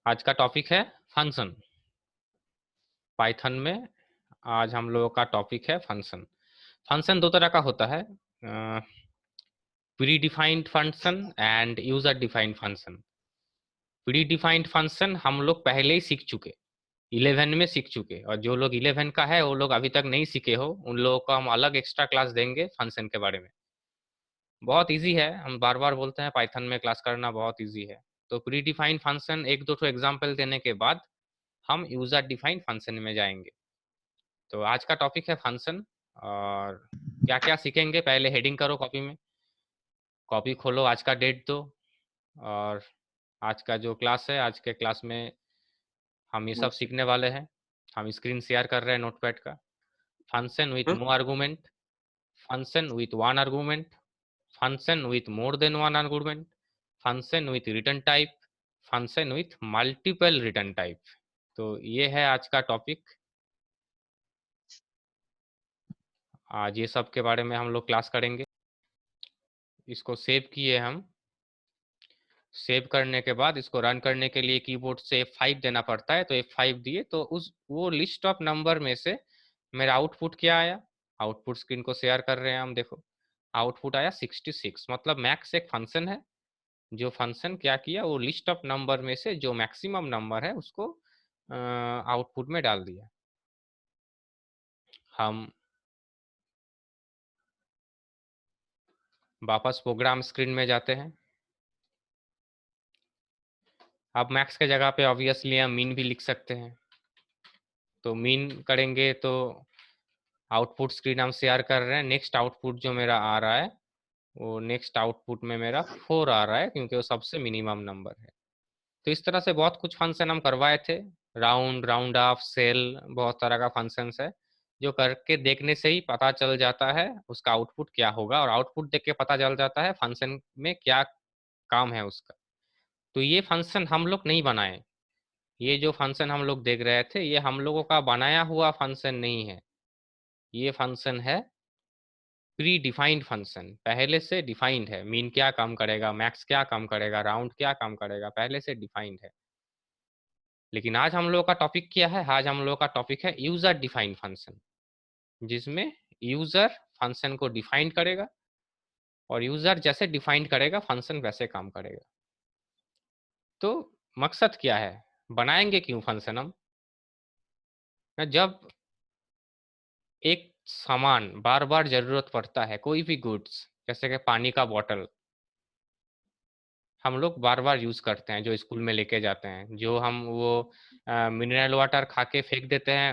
आज का टॉपिक है फंक्शन। पाइथन में आज हम लोगों का टॉपिक है फंक्शन। फंक्शन दो तरह का होता है, pre defined function and user defined function. Pre defined function हम लोग पहले ही सीख चुके, 11 में सीख चुके, और जो लोग 11 का है वो लोग अभी तक नहीं सीखे हो, उन लोगों को हम अलग एक्स्ट्रा क्लास देंगे फंक्शन के बारे में। बहुत इजी है, हम बार बार बोलते हैं पाइथन में क्लास करना बहुत इजी है। तो प्री डिफाइंड फंक्शन एक दो एग्जाम्पल देने के बाद हम यूजर डिफाइंड फंक्शन में जाएंगे। तो आज का टॉपिक है फंक्शन। और क्या क्या सीखेंगे, पहले हेडिंग करो कॉपी में, कॉपी खोलो, आज का डेट दो, और आज का जो क्लास है, आज के क्लास में हम ये सब सीखने वाले हैं। हम स्क्रीन शेयर कर रहे हैं नोटपैड का। Function with no argument, function with one argument, function with more than one argument, function with return type, function with multiple return type. तो ये है आज का टॉपिक। आज ये सब के बारे में हम लोग क्लास करेंगे। इसको सेव किए हम। सेव करने के बाद इसको रन करने के लिए कीबोर्ड से F5 देना पड़ता है, तो F5 दिए तो उस वो लिस्ट ऑफ नंबर में से मेरा आउटपुट क्या आया। आउटपुट स्क्रीन को शेयर कर रहे हैं हम, देखो आउटपुट आया 66। मतलब मैक्स एक फंक्शन है, जो फंक्शन क्या किया, वो लिस्ट ऑफ नंबर में से जो मैक्सिमम नंबर है उसको आउटपुट में डाल दिया। हम वापस प्रोग्राम स्क्रीन में जाते हैं। अब मैक्स के जगह पे ऑब्वियसली हम मीन भी लिख सकते हैं, तो मीन करेंगे तो आउटपुट स्क्रीन हम शेयर कर रहे हैं। नेक्स्ट आउटपुट जो मेरा आ रहा है, वो नेक्स्ट आउटपुट में मेरा 4 आ रहा है, क्योंकि वो सबसे मिनिमम नंबर है। तो इस तरह से बहुत कुछ फंक्शन हम करवाए थे, राउंड, राउंड ऑफ, सेल, बहुत तरह का फंक्शन है, जो करके देखने से ही पता चल जाता है उसका आउटपुट क्या होगा, और आउटपुट देख के पता चल जाता है फंक्शन में क्या काम है उसका। तो ये फंक्शन हम लोग नहीं बनाए, ये जो फंक्शन हम लोग देख रहे थे ये हम लोगों का बनाया हुआ फंक्शन नहीं है। ये फंक्शन है प्री डिफाइंड फंक्शन, पहले से डिफाइंड है। मीन क्या काम करेगा, मैक्स क्या काम करेगा, राउंड क्या काम करेगा, पहले से डिफाइंड है। लेकिन आज हम लोगों का टॉपिक क्या है, आज हम लोगों का टॉपिक है यूजर डिफाइंड फंक्शन, जिसमें यूजर फंक्शन को डिफाइन करेगा, और यूजर जैसे डिफाइन करेगा फंक्शन वैसे काम करेगा। तो मकसद क्या है, बनाएंगे क्यों फंक्शन हम? जब एक सामान बार बार जरूरत पड़ता है, कोई भी गुड्स, जैसे कि पानी का बॉटल, हम लोग बार बार यूज करते हैं, जो स्कूल में लेके जाते हैं, जो हम वो मिनरल वाटर खा के फेंक देते हैं,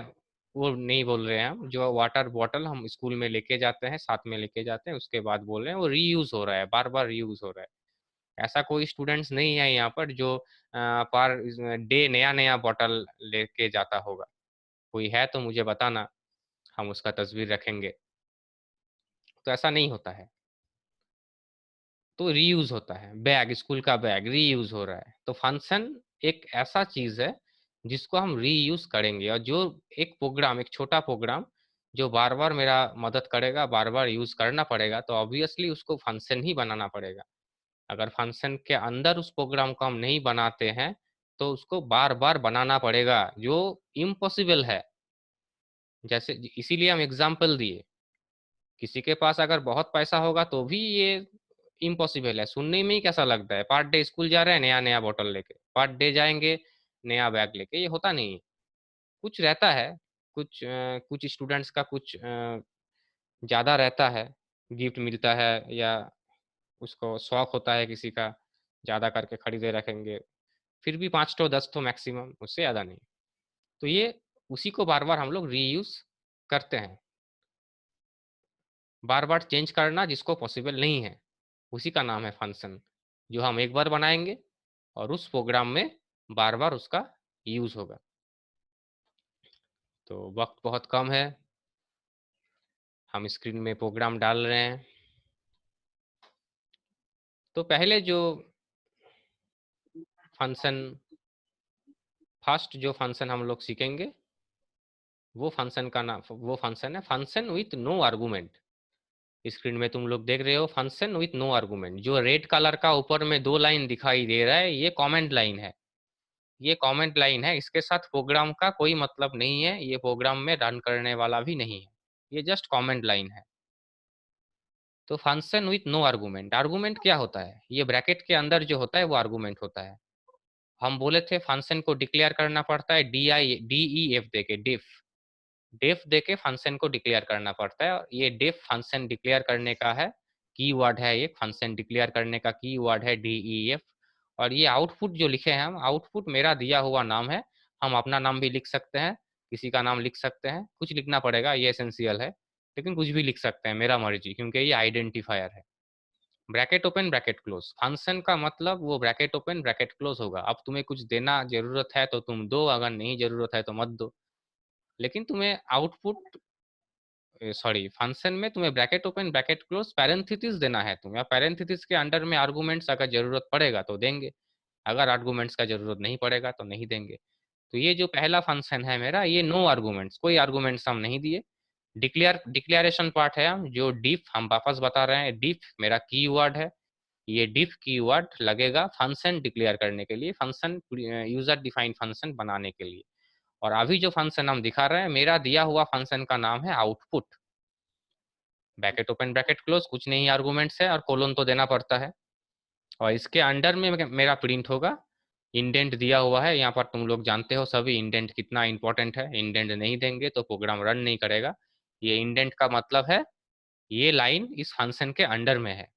वो नहीं बोल रहे हैं हम। जो वाटर बॉटल हम स्कूल में लेके जाते हैं, साथ में लेके जाते हैं, उसके बाद बोल रहे हैं वो रीयूज हो रहा है, बार बार रीयूज हो रहा है। ऐसा कोई स्टूडेंट्स नहीं है यहाँ पर जो पर डे नया नया बॉटल लेके जाता होगा। कोई है तो मुझे बताना, हम उसका तस्वीर रखेंगे। तो ऐसा नहीं होता है। तो रीयूज होता है, बैग, स्कूल का बैग रीयूज हो रहा है। तो फंक्शन एक ऐसा चीज है जिसको हम रीयूज करेंगे, और जो एक प्रोग्राम, एक छोटा प्रोग्राम जो बार बार मेरा मदद करेगा, बार बार यूज करना पड़ेगा, तो ऑब्वियसली उसको फंक्शन ही बनाना पड़ेगा। अगर फंक्शन के अंदर उस प्रोग्राम को हम नहीं बनाते हैं तो उसको बार बार बनाना पड़ेगा, जो इम्पॉसिबल है। जैसे इसीलिए हम एग्जाम्पल दिए, किसी के पास अगर बहुत पैसा होगा तो भी ये इम्पॉसिबल है। सुनने में ही कैसा लगता है, पर डे स्कूल जा रहे हैं नया नया बोतल लेके, पर डे जाएंगे नया बैग लेके, ये होता नहीं है। कुछ रहता है, कुछ स्टूडेंट्स का कुछ ज्यादा रहता है, गिफ्ट मिलता है, या उसको शौक होता है किसी का, ज्यादा करके खरीदे रखेंगे। फिर भी 5 तो 10 तो मैक्सिमम, उससे ज्यादा नहीं। तो ये उसी को बार बार हम लोग रीयूज करते हैं। बार बार चेंज करना जिसको पॉसिबल नहीं है, उसी का नाम है फंक्शन, जो हम एक बार बनाएंगे और उस प्रोग्राम में बार बार उसका यूज होगा। तो वक्त बहुत कम है, हम स्क्रीन में प्रोग्राम डाल रहे हैं। तो पहले जो फंक्शन, फर्स्ट जो फंक्शन हम लोग सीखेंगे, वो फंक्शन का नाम, वो फंक्शन है function with no argument. Screen में तुम लोग देख रहे हो फंक्शन विथ नो आर्गूमेंट। जो रेड कलर का ऊपर में 2 लाइन दिखाई दे रहा है, ये कमेंट लाइन है। ये कमेंट लाइन है, इसके साथ प्रोग्राम का कोई मतलब नहीं है, ये प्रोग्राम में रन करने वाला भी नहीं है, ये जस्ट कमेंट लाइन है। तो function with no argument, argument क्या होता है? ये ब्रैकेट के अंदर जो होता है वो आर्गुमेंट होता है। हम बोले थे फंक्शन को डिक्लेयर करना पड़ता है DEF देके, डिफ डेफ देके फंक्शन को डिक्लेयर करना पड़ता है, और ये डेफ फंक्शन डिक्लेयर करने का है कीवर्ड है, ये फंक्शन डिक्लेयर करने का कीवर्ड है DEF। और ये आउटपुट जो लिखे हैं हम, आउटपुट मेरा दिया हुआ नाम है, हम अपना नाम भी लिख सकते हैं, किसी का नाम लिख सकते हैं, कुछ लिखना पड़ेगा ये एसेंशियल है, लेकिन कुछ भी लिख सकते हैं, मेरा मर्जी, क्योंकि ये आइडेंटिफायर है। Bracket open bracket close, function का मतलब वो ब्रैकेट ओपन ब्रैकेट क्लोज होगा। अब तुम्हें कुछ देना जरूरत है तो तुम दो, अगर नहीं जरूरत है तो मत दो, लेकिन तुम्हें आउटपुट, सॉरी, फंक्शन में तुम्हें bracket open bracket close parenthesis देना है तुम, या पैरेंथेसिस के अंडर में आर्गुमेंट्स अगर जरूरत पड़ेगा तो देंगे, अगर आर्गुमेंट्स का जरूरत नहीं पड़ेगा तो नहीं देंगे। तो ये जो पहला फंक्शन है मेरा, ये नो आर्गुमेंट्स, कोई आर्गुमेंट्स हम नहीं दिए। डिक्लेरेशन पार्ट है हम, जो डिफ हम वापस बता रहे हैं, डिफ मेरा कीवर्ड है, ये डिफ कीवर्ड लगेगा फंक्शन डिक्लेयर करने के लिए, फंक्शन यूजर डिफाइंड फंक्शन बनाने के लिए। और अभी जो फंक्शन हम दिखा रहे हैं, मेरा दिया हुआ फंक्शन का नाम है output. Bracket open bracket close, कुछ नहीं आर्गुमेंट्स है, और कोलोन तो देना पड़ता है, और इसके अंडर में मेरा प्रिंट होगा। इंडेंट दिया हुआ है यहाँ पर, तुम लोग जानते हो सभी इंडेंट कितना इंपॉर्टेंट है, इंडेंट नहीं देंगे तो प्रोग्राम रन नहीं करेगा। ये इंडेंट का मतलब है ये लाइन इस फंक्शन के अंडर में है,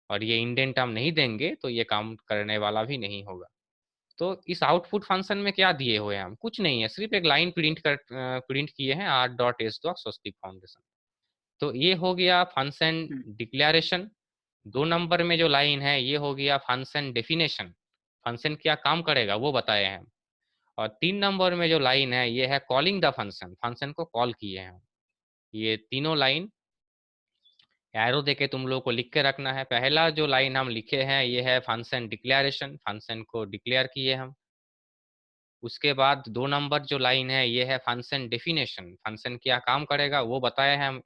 और ये इंडेंट हम नहीं देंगे तो ये काम करने वाला भी नहीं होगा। तो इस आउटपुट फंक्शन में क्या दिए हुए हैं हम? कुछ नहीं है, सिर्फ एक लाइन प्रिंट किए हैं, r.s स्वस्तिक फाउंडेशन। तो ये हो गया फंक्शन डिक्लेरेशन। 2 नंबर में जो लाइन है ये हो गया फंक्शन डेफिनेशन, फंक्शन क्या काम करेगा वो बताए हैं। और 3 नंबर में जो लाइन है ये है कॉलिंग द फंक्शन, फंक्शन को कॉल किए हैं। ये तीनों लाइन एरो देके तुम लोगों को लिख के रखना है। पहला जो लाइन हम लिखे हैं ये है फंक्शन डिक्लेरेशन, फंक्शन को डिक्लेयर किए हम। उसके बाद 2 नंबर जो लाइन है ये है फंक्शन डेफिनेशन, फंक्शन क्या काम करेगा वो बताया है हम।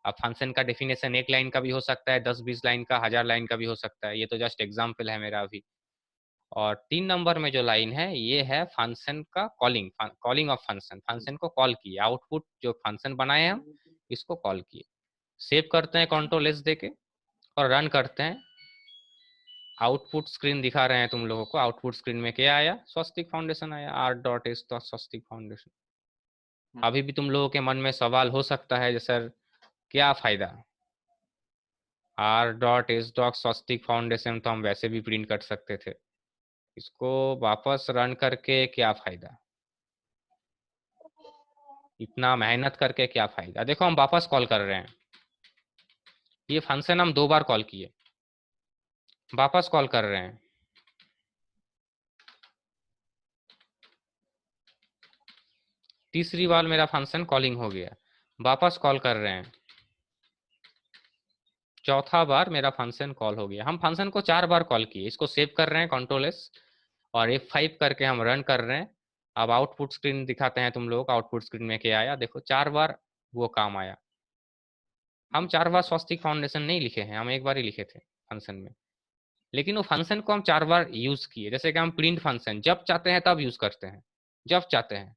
अब फंक्शन का डेफिनेशन एक लाइन का भी हो सकता है, 10-20 लाइन का, 1000 लाइन का भी हो सकता है, ये तो जस्ट एग्जाम्पल है मेरा अभी। और 3 नंबर में जो लाइन है ये है फंक्शन का calling, calling of function, function को कॉल किए, आउटपुट जो फंक्शन बनाए हम इसको कॉल किए। सेव करते हैं कंट्रोल एस देके और रन करते हैं। आउटपुट स्क्रीन दिखा रहे हैं तुम लोगों को, आउटपुट स्क्रीन में क्या आया? स्वस्तिक फाउंडेशन आया, r.s स्वस्तिक फाउंडेशन। अभी भी तुम लोगों के मन में सवाल हो सकता है, सर क्या फायदा, r.s स्वस्तिक फाउंडेशन तो हम वैसे भी प्रिंट कर सकते थे, इसको वापस रन करके क्या फायदा, इतना मेहनत करके क्या फायदा? देखो हम वापस कॉल कर रहे हैं, ये फंक्शन हम 2 बार कॉल किए, वापस कॉल कर रहे हैं, तीसरी बार मेरा फंक्शन कॉलिंग हो गया, वापस कॉल कर रहे हैं, चौथा बार मेरा फंक्शन कॉल हो गया। हम फंक्शन को 4 बार कॉल किए, इसको सेव कर रहे हैं कंट्रोल एस और F5 करके हम रन कर रहे हैं। अब आउटपुट स्क्रीन दिखाते हैं तुम लोग, आउटपुट स्क्रीन में क्या आया देखो, 4 बार वो काम आया। हम 4 बार स्वस्तिक फाउंडेशन नहीं लिखे हैं, हम एक बार ही लिखे थे फंक्शन में, लेकिन वो फंक्शन को हम 4 बार यूज किए। जैसे कि हम प्रिंट फंक्शन जब चाहते हैं तब यूज करते हैं, जब चाहते हैं।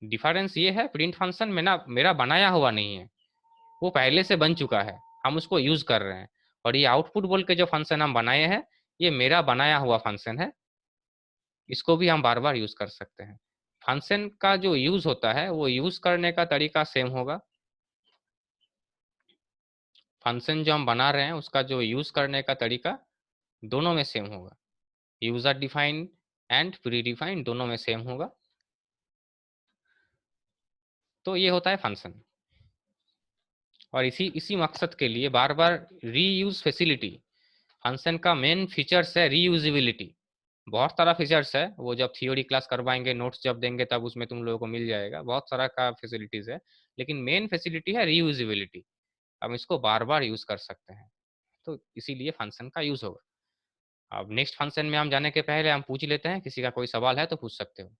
डिफरेंस ये है, प्रिंट फंक्शन में ना मेरा बनाया हुआ नहीं है, वो पहले से बन चुका है, हम उसको यूज कर रहे हैं। और ये आउटपुट बोल के जो फंक्शन हम बनाए हैं, ये मेरा बनाया हुआ फंक्शन है, इसको भी हम बार बार यूज कर सकते हैं। फंक्शन का जो यूज होता है वो यूज करने का तरीका सेम होगा, फंक्शन जो हम बना रहे हैं उसका जो यूज करने का तरीका दोनों में सेम होगा, user defined and pre defined दोनों में सेम होगा। तो ये होता है फंक्शन, और इसी इसी मकसद के लिए बार बार रीयूज फैसिलिटी, फंक्शन का मेन फीचर्स है रीयूजिबिलिटी। बहुत सारा फीचर्स है, वो जब थियोरी क्लास करवाएंगे, नोट्स जब देंगे तब उसमें तुम लोगों को मिल जाएगा, बहुत सारा का फैसिलिटीज है, लेकिन मेन फैसिलिटी है रीयूजिबिलिटी, हम इसको बार बार यूज कर सकते हैं, तो इसीलिए फंक्शन का यूज होगा। अब नेक्स्ट फंक्शन में हम जाने के पहले हम पूछ लेते हैं, किसी का कोई सवाल है तो पूछ सकते हो।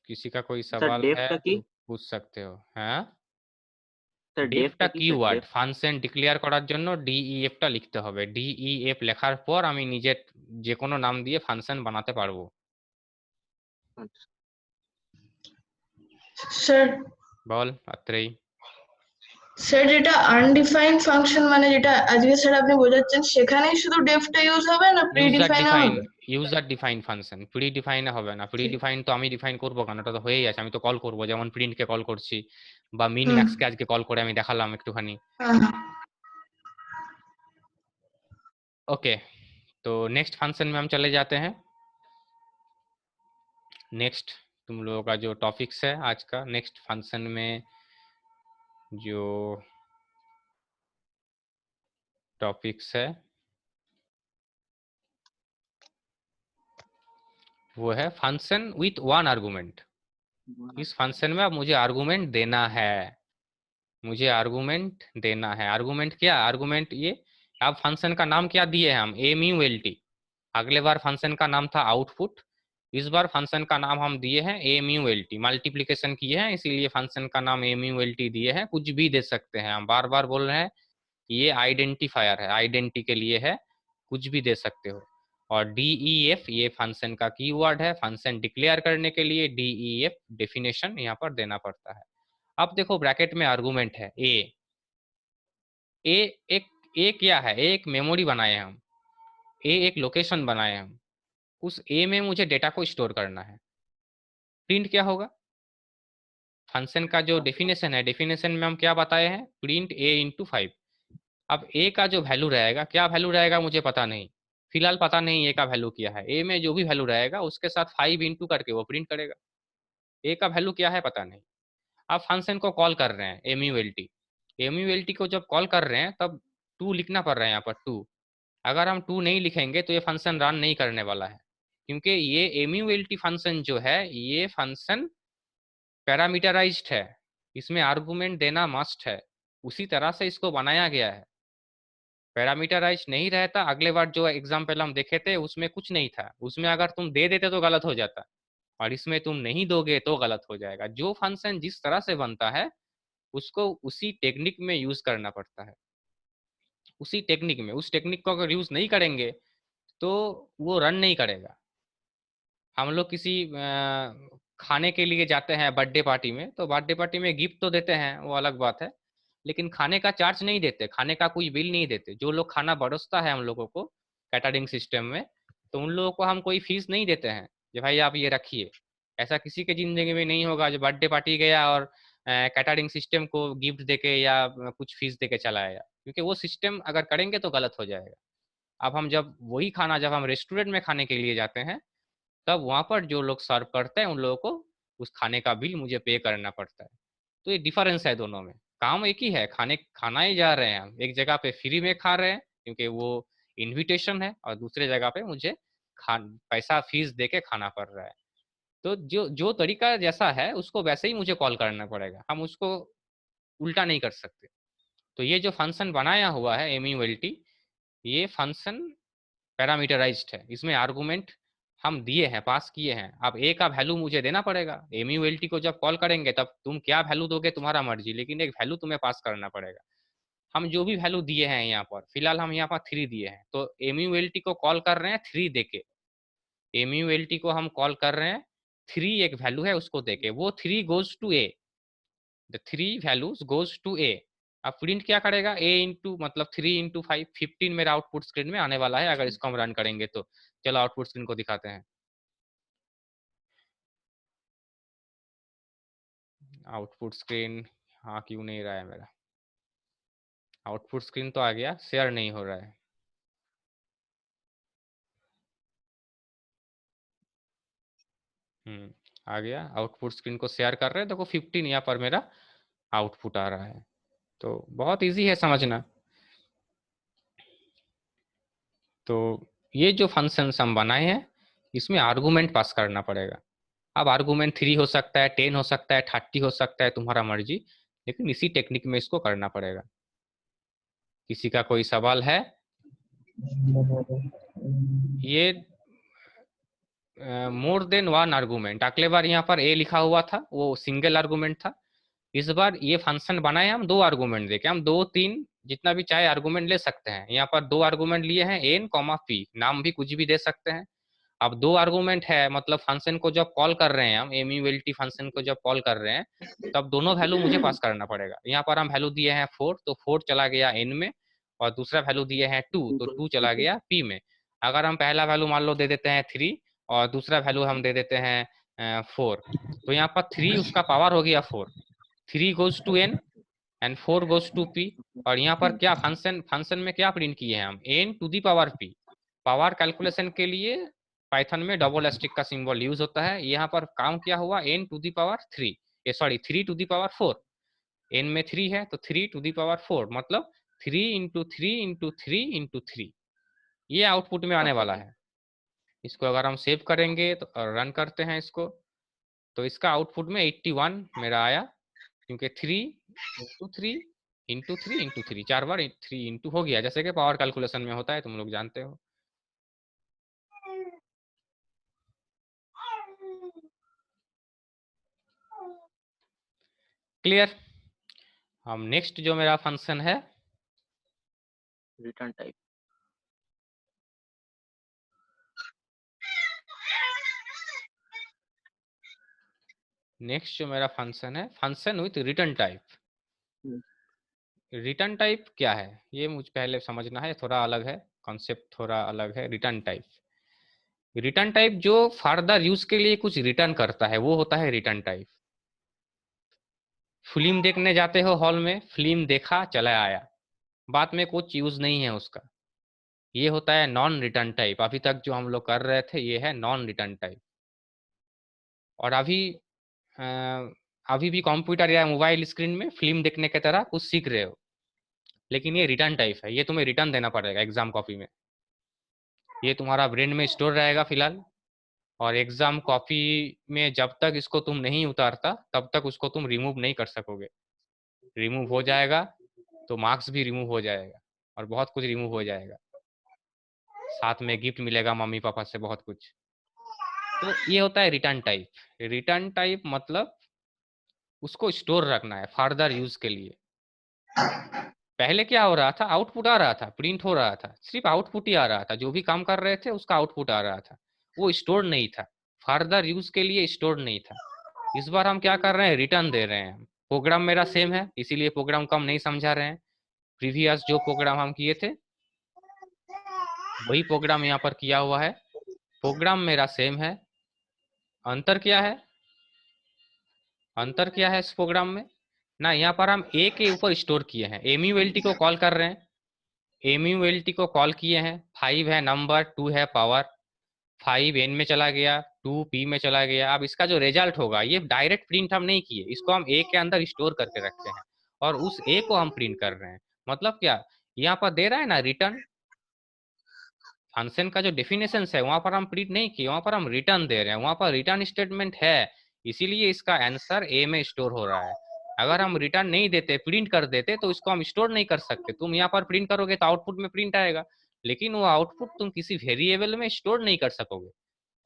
किसी का कोई सर सवाल डेफ है का की तो पूछ सकते हो। हाँ, স্যার ডেফটা কি স্যার? কিওয়ার্ড, ফাংশন ডিক্লেয়ার করার জন্য ডিইএফ টা লিখতে হবে। ডিইএফ লেখার পর আমি নিজের যে কোনো নাম দিয়ে ফাংশন বানাতে পারবো। স্যার বল আত্রেই। স্যার যেটা আনডিফাইন্ড ফাংশন মানে যেটা আজকে স্যার আপনি বোঝাচ্ছেন, সেখানেই শুধু ডেফটা ইউজ হবে না প্রিডিফাইনও হবে? User define function, pre define হবে না। প্রি ডিফাইন তো আমি ডিফাইন করবো কেন, এটা তো হয়েই আছে, আমি তো কল করবো, যেমন প্রিন্ট কে কল করছি বা মিন ম্যাক্স কে আজকে কল করে আমি দেখালাম একটুখানি। ओके, तो नेक्स्ट फंक्शन में हम चले जाते हैं। नेक्स्ट तुम लोगों का जो टॉपिक्स है आज का, नेक्स्ट फंक्शन में जो टॉपिक्स है वो है फंक्शन विथ वन आर्गुमेंट। इस फंक्शन में अब मुझे आर्गुमेंट देना है, मुझे आर्गुमेंट देना है। आर्गुमेंट क्या? आर्गुमेंट ये, अब फंक्शन का नाम क्या दिए हैं हम? एमयूएलटी। अगले बार फंक्शन का नाम था आउटपुट, इस बार फंक्शन का नाम हम दिए हैं एमयूएलटी। मल्टीप्लिकेशन किए हैं इसीलिए फंक्शन का नाम एमयूएलटी दिए हैं। कुछ भी दे सकते हैं, हम बार बार बोल रहे हैं, ये आइडेंटिफायर है, आइडेंटिटी के लिए है, कुछ भी दे सकते हो। और डीईएफ ये फंक्शन का कीवर्ड है, फंक्शन डिक्लेयर करने के लिए डीईएफ डेफिनेशन यहाँ पर देना पड़ता है। अब देखो ब्रैकेट में आर्गुमेंट है ए। ए क्या है? ए एक मेमोरी बनाए हम, ए एक लोकेशन बनाए हम, उस ए में मुझे डेटा को स्टोर करना है। प्रिंट क्या होगा? फंक्शन का जो डेफिनेशन है, डेफिनेशन में हम क्या बताए हैं? प्रिंट ए इंटू 5। अब ए का जो वैल्यू रहेगा, क्या वैल्यू रहेगा मुझे पता नहीं, फिलहाल पता नहीं ए का वैल्यू क्या है। ए में जो भी वैल्यू रहेगा उसके साथ 5 इंटू करके वो प्रिंट करेगा। ए का वैल्यू क्या है पता नहीं। आप फंक्शन को कॉल कर रहे हैं एमयूएलटी, एमयूएलटी को जब कॉल कर रहे हैं तब 2 लिखना पड़ रहा है यहाँ पर 2। अगर हम 2 नहीं लिखेंगे तो ये फंक्शन रन नहीं करने वाला है, क्योंकि ये एमयूएलटी फंक्शन जो है ये फंक्शन पैरामीटराइज्ड है, इसमें आर्गुमेंट देना मस्ट है, उसी तरह से इसको बनाया गया है। पैरामीटराइज नहीं रहता, अगले बार जो एग्जाम्पल हम देखे थे उसमें कुछ नहीं था, उसमें अगर तुम दे देते तो गलत हो जाता, और इसमें तुम नहीं दोगे तो गलत हो जाएगा। जो फंक्शन जिस तरह से बनता है उसको उसी टेक्निक में यूज करना पड़ता है, उसी टेक्निक में। उस टेक्निक को अगर यूज नहीं करेंगे तो वो रन नहीं करेगा। हम लोग किसी खाने के लिए जाते हैं बर्थडे पार्टी में, तो बर्थडे पार्टी में गिफ्ट तो देते हैं, वो अलग बात है, लेकिन खाने का चार्ज नहीं देते, खाने का कोई बिल नहीं देते। जो लोग खाना बरसता है हम लोगों को कैटरिंग सिस्टम में, तो उन लोगों को हम कोई फीस नहीं देते हैं कि भाई आप ये रखिए। ऐसा किसी के जिंदगी में नहीं होगा जो बर्थडे पार्टी गया और कैटरिंग सिस्टम को गिफ्ट देके या कुछ फीस देके चला आया, क्योंकि वो सिस्टम अगर करेंगे तो गलत हो जाएगा। अब हम जब वही खाना जब हम रेस्टोरेंट में खाने के लिए जाते हैं, तब वहाँ पर जो लोग सर्व करते हैं उन लोगों को उस खाने का बिल मुझे पे करना पड़ता है। तो ये डिफरेंस है दोनों में, काम एक ही है, खाना ही जा रहे हैं हम। एक जगह पे फ्री में खा रहे हैं क्योंकि वो इनविटेशन है, और दूसरे जगह पे मुझे पैसा फीस दे के खाना पड़ रहा है। तो जो जो तरीका जैसा है उसको वैसे ही मुझे कॉल करना पड़ेगा, हम उसको उल्टा नहीं कर सकते। तो ये जो फंक्शन बनाया हुआ है एमयूएलटी, ये फंक्शन पैरामीटराइज्ड है, इसमें आर्गुमेंट हम दिए हैं, पास किए हैं। अब ए का वैल्यू मुझे देना पड़ेगा। एमयूएलटी को जब कॉल करेंगे तब तुम क्या वैल्यू दोगे तुम्हारा मर्जी, लेकिन एक वैल्यू तुम्हें पास करना पड़ेगा। हम जो भी वैल्यू दिए हैं यहाँ पर, फिलहाल हम यहाँ पर 3 दिए हैं, तो एमयूएलटी को कॉल कर रहे हैं 3 देके। एमयूएलटी को हम कॉल कर रहे हैं 3 एक वैल्यू है उसको देके, वो 3 goes to A, the 3 values goes to A. अब प्रिंट क्या करेगा? ए इंटू मतलब 3 इंटू 5, 15 मेरा आउटपुट स्क्रीन में आने वाला है अगर इसको हम रन करेंगे तो। चलो आउटपुट स्क्रीन को दिखाते हैं। आउटपुट स्क्रीन हाँ क्यों नहीं रहा है मेरा? आउटपुट स्क्रीन तो आ गया, शेयर नहीं हो रहा है। आ गया, आउटपुट स्क्रीन को शेयर कर रहे हैं, देखो 15 यहाँ पर मेरा आउटपुट आ रहा है। तो बहुत इजी है समझना। तो ये जो फंक्शंस हम बनाए हैं इसमें आर्गुमेंट पास करना पड़ेगा। अब आर्गुमेंट 3 हो सकता है, 10 हो सकता है, 30 हो सकता है, तुम्हारा मर्जी, लेकिन इसी टेक्निक में इसको करना पड़ेगा। किसी का कोई सवाल है? ये मोर देन वन आर्गुमेंट, अगले बार यहाँ पर ए लिखा हुआ था वो सिंगल आर्गुमेंट था, इस बार ये फंक्शन बनाए हम 2 आर्गुमेंट देके, हम 2 3 जितना भी चाहे आर्गुमेंट ले सकते हैं। यहाँ पर 2 आर्गुमेंट लिए हैं n, p, नाम भी कुछ भी दे सकते हैं। अब 2 आर्गुमेंट है, मतलब फंक्शन को जब कॉल कर रहे हैं हम, एमयूएलटी फंक्शन को जब कॉल कर रहे हैं, तब दोनों वैल्यू मुझे पास करना पड़ेगा। यहाँ पर हम वैल्यू दिए हैं 4, तो 4 चला गया n में, और दूसरा वैल्यू दिए हैं 2, तो 2 चला गया p में। अगर हम पहला वैल्यू मान लो दे देते हैं 3, और दूसरा वैल्यू हम दे देते हैं 4, तो यहाँ पर 3 उसका पावर हो गया 4, 3 goes to n and 4 goes to p। और यहाँ पर क्या फंक्शन में क्या प्रिंट किए हैं हम, n to the power p। Power calculation के लिए पाइथन में डबल एस्टिक का सिंबल यूज होता है। यहाँ पर काम क्या हुआ, n to the power 3, sorry 3 to the power 4, n में 3 है तो 3 टू दी पावर 4, मतलब 3 इंटू 3 इंटू 3 इंटू 3, ये आउटपुट में आने वाला है। इसको अगर हम सेव करेंगे तो रन करते हैं इसको, तो इसका आउटपुट में 81 मेरा आया, क्योंकि 3 इंटू 3 इंटू 3 इंटू 3, 4 बार 3 इंटू हो गया, जैसे कि पावर कैलकुलेशन में होता है, तुम लोग जानते हो। क्लियर। हम नेक्स्ट जो मेरा फंक्शन है रिटर्न टाइप, नेक्स्ट जो मेरा फंक्शन है, function with return type. Return type क्या है ये मुझे पहले समझना है, थोड़ा अलग है कॉन्सेप्ट, थोड़ा अलग है। रिटर्न टाइप, रिटर्न टाइप जो फर्दर यूज के लिए कुछ रिटर्न करता है वो होता है रिटर्न टाइप। फिल्म देखने जाते हो हॉल में, फिल्म देखा चला आया, बाद में कुछ यूज नहीं है उसका, ये होता है नॉन रिटर्न टाइप। अभी तक जो हम लोग कर रहे थे ये है नॉन रिटर्न टाइप। और अभी भी कंप्यूटर या मोबाइल स्क्रीन में फिल्म देखने की तरह कुछ सीख रहे हो, लेकिन ये रिटर्न टाइप है, ये तुम्हें रिटर्न देना पड़ेगा एग्जाम कॉपी में। ये तुम्हारा ब्रेन में स्टोर रहेगा फिलहाल, और एग्जाम कॉपी में जब तक इसको तुम नहीं उतारता तब तक उसको तुम रिमूव नहीं कर सकोगे। रिमूव हो जाएगा तो मार्क्स भी रिमूव हो जाएगा, और बहुत कुछ रिमूव हो जाएगा, साथ में गिफ्ट मिलेगा मम्मी पापा से, बहुत कुछ। तो ये होता है रिटर्न टाइप। रिटर्न टाइप मतलब उसको स्टोर रखना है फर्दर यूज के लिए। पहले क्या हो रहा था, आउटपुट आ रहा था, प्रिंट हो रहा था, सिर्फ आउटपुट ही आ रहा था, जो भी काम कर रहे थे उसका आउटपुट आ रहा था, वो स्टोर नहीं था, फर्दर यूज के लिए स्टोर नहीं था। इस बार हम क्या कर रहे हैं, रिटर्न दे रहे हैं। प्रोग्राम मेरा सेम है, इसीलिए प्रोग्राम को हम नहीं समझा रहे हैं। प्रीवियस जो प्रोग्राम हम किए थे वही प्रोग्राम यहाँ पर किया हुआ है, प्रोग्राम मेरा सेम है। अंतर क्या है, अंतर क्या है इस प्रोग्राम में ना, यहाँ पर हम ए के ऊपर स्टोर किए हैं, एमयूएलटी को कॉल कर रहे हैं, एमयूएलटी को कॉल किए हैं, 5 है नंबर, 2 है पावर, 5 एन में चला गया, 2 पी में चला गया। अब इसका जो रिजल्ट होगा ये डायरेक्ट प्रिंट हम नहीं किए, इसको हम ए के अंदर स्टोर करके रखे हैं, और उस ए को हम प्रिंट कर रहे हैं। मतलब क्या, यहाँ पर दे रहा है ना रिटर्न, फंक्शन का जो डेफिनेशन है वहां पर हम प्रिंट नहीं किए, वहां पर हम रिटर्न दे रहे हैं, वहां पर रिटर्न स्टेटमेंट है, इसीलिए इसका आंसर ए में स्टोर हो रहा है। अगर हम रिटर्न नहीं देते, प्रिंट कर देते, तो इसको हम स्टोर नहीं कर सकते। तुम यहाँ पर प्रिंट करोगे तो आउटपुट में प्रिंट आएगा, लेकिन वो आउटपुट तुम किसी वेरिएबल में स्टोर नहीं कर सकोगे।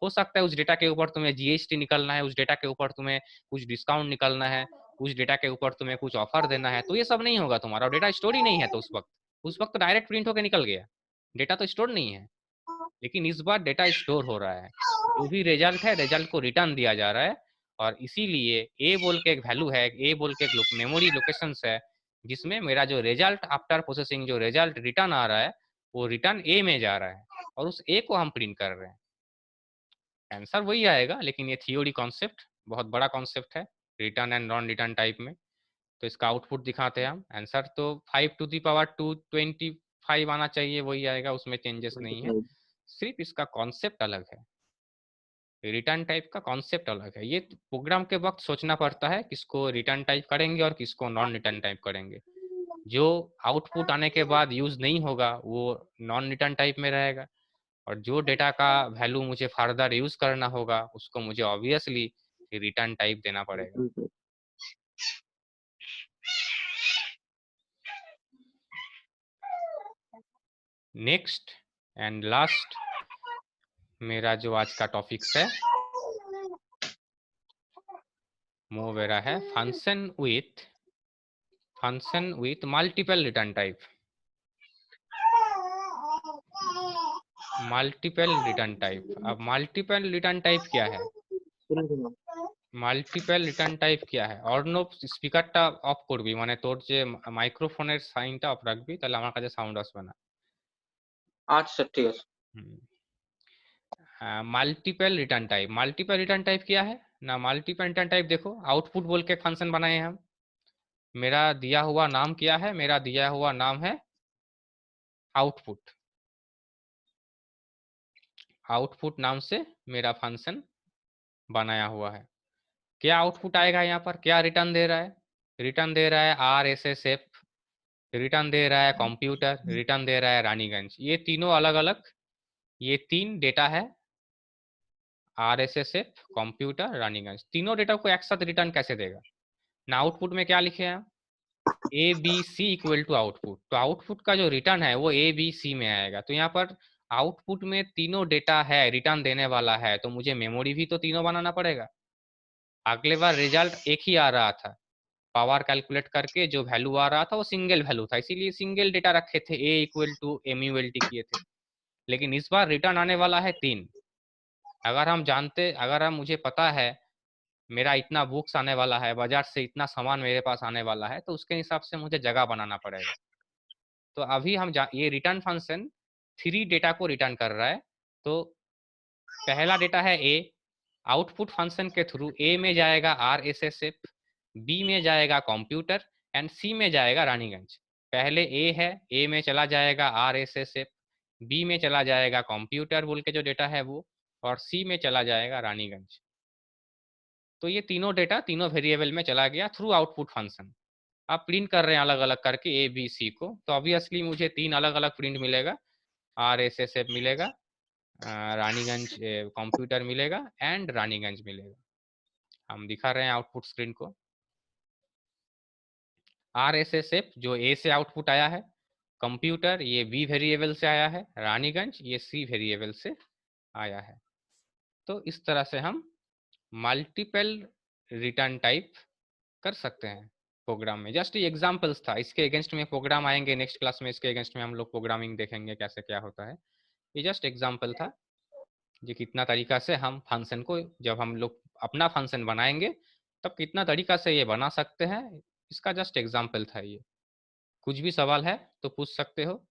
हो सकता है उस डेटा के ऊपर तुम्हें जीएसटी निकलना है, उस डेटा के ऊपर तुम्हें कुछ डिस्काउंट निकलना है, उस डेटा के ऊपर तुम्हें कुछ ऑफर देना है, तो ये सब नहीं होगा तुम्हारा, डेटा स्टोर ही नहीं है। तो उस वक्त तो डायरेक्ट प्रिंट होकर निकल गया, डेटा तो स्टोर नहीं है। लेकिन इस बार डेटा स्टोर हो रहा है, जो भी रिजल्ट है रिजल्ट को रिटर्न दिया जा रहा है, और इसीलिए ए बोल के एक वैल्यू है, ए बोल के एक मेमोरी लोकेशन है, जिसमें मेरा जो रिजल्ट आफ्टर प्रोसेसिंग जो रिजल्ट रिटर्न आ रहा है वो रिटर्न ए में जा रहा है, और उस ए को हम प्रिंट कर रहे हैं। आंसर वही आएगा, लेकिन ये थियोरी कॉन्सेप्ट बहुत बड़ा कॉन्सेप्ट है return and non return type में। तो इसका आउटपुट दिखाते हैं हम, आंसर तो 5 टू दी पावर 225 आना चाहिए, वही आएगा, उसमें चेंजेस नहीं है, सिर्फ इसका कॉन्सेप्ट अलग है। रिटर्न टाइप का कॉन्सेप्ट अलग है, ये प्रोग्राम के वक्त सोचना पड़ता है किसको रिटर्न टाइप करेंगे और किसको नॉन रिटर्न टाइप करेंगे। जो आउटपुट आने के बाद यूज नहीं होगा वो नॉन रिटर्न टाइप में रहेगा, और जो डेटा का वैल्यू मुझे फर्दर यूज करना होगा उसको मुझे ऑब्वियसली रिटर्न टाइप देना पड़ेगा। नेक्स्ट एंड लास्ट मेरा जो आज का टॉपिक्स है, मोवेरा है function with multiple return type. Multiple return type, अब मल्टीपल रिटर्न टाइप क्या है? মাল্টিপল রিটার্ন টাইপ क्या है? অর্ণব স্পিকারটা অফ করবি, মানে তোর যে মাইক্রোফোনের সাইনটা অফ রাখবি, তাহলে আমার কাছে সাউন্ড আসবে না। আচ্ছা ঠিক আছে। मल्टीपल रिटर्न टाइप क्या है ना? मल्टीपल रिटर्न टाइप देखो, आउटपुट बोल के फंक्शन बनाए हैं हम। मेरा दिया हुआ नाम क्या है? मेरा दिया हुआ नाम है आउटपुट। आउटपुट नाम से मेरा फंक्शन बनाया हुआ है। क्या आउटपुट आएगा यहाँ पर? क्या रिटर्न दे रहा है? रिटर्न दे रहा है RSSF, रिटर्न दे रहा है कंप्यूटर, रिटर्न दे रहा है रानीगंज। ये तीनों अलग अलग, ये 3 डेटा है, RSSF, कंप्यूटर, रानीगंज। तीनों डेटा को एक साथ रिटर्न कैसे देगा ना? आउटपुट में क्या लिखे हैं? ABC equal to output. तो आउटपुट का जो रिटर्न है वो ABC में आएगा। तो यहाँ पर आउटपुट में तीनों डेटा है, रिटर्न देने वाला है, तो मुझे मेमोरी भी तो तीनों बनाना पड़ेगा। अगले बार रिजल्ट एक ही आ रहा था, पावर कैलकुलेट करके जो वैल्यू आ रहा था वो सिंगल वैल्यू था, इसीलिए सिंगल डेटा रखे थे, A इक्वल टू MULT किए थे। लेकिन इस बार रिटर्न आने वाला है 3। अगर हम मुझे पता है मेरा इतना बुक्स आने वाला है, बाजार से इतना सामान मेरे पास आने वाला है, तो उसके हिसाब से मुझे जगह बनाना पड़ेगा। तो अभी ये रिटर्न फंक्शन 3 डेटा को रिटर्न कर रहा है। तो पहला डेटा है A, आउटपुट फंक्शन के थ्रू A में जाएगा RSSF, B में जाएगा कंप्यूटर एंड C में जाएगा रानीगंज। पहले A है, A में चला जाएगा RSSF, B में चला जाएगा कंप्यूटर बोल के जो डेटा है वो, और C में चला जाएगा रानीगंज। तो ये तीनों डेटा तीनों वेरिएबल में चला गया थ्रू आउटपुट फंक्शन। आप प्रिंट कर रहे हैं अलग अलग करके ABC को, तो ऑब्वियसली मुझे 3 अलग अलग प्रिंट मिलेगा, RSSF मिलेगा, रानीगंज कंप्यूटर मिलेगा एंड रानीगंज मिलेगा। हम दिखा रहे हैं आउटपुट स्क्रीन को। RSSF जो A से आउटपुट आया है, कंप्यूटर ये B वेरिएबल से आया है, रानीगंज ये C वेरिएबल से आया है। तो इस तरह से हम मल्टीपल रिटर्न टाइप कर सकते हैं प्रोग्राम में। जस्ट ये एग्जांपल्स था, इसके अगेंस्ट में प्रोग्राम आएंगे नेक्स्ट क्लास में, इसके अगेंस्ट में हम लोग प्रोग्रामिंग देखेंगे कैसे क्या होता है। ये जस्ट एग्जांपल था कि कितना तरीका से हम फंक्शन को, जब हम लोग अपना फंक्शन बनाएंगे तब कितना तरीका से ये बना सकते हैं, इसका जस्ट एग्जांपल था ये। कुछ भी सवाल है तो पूछ सकते हो।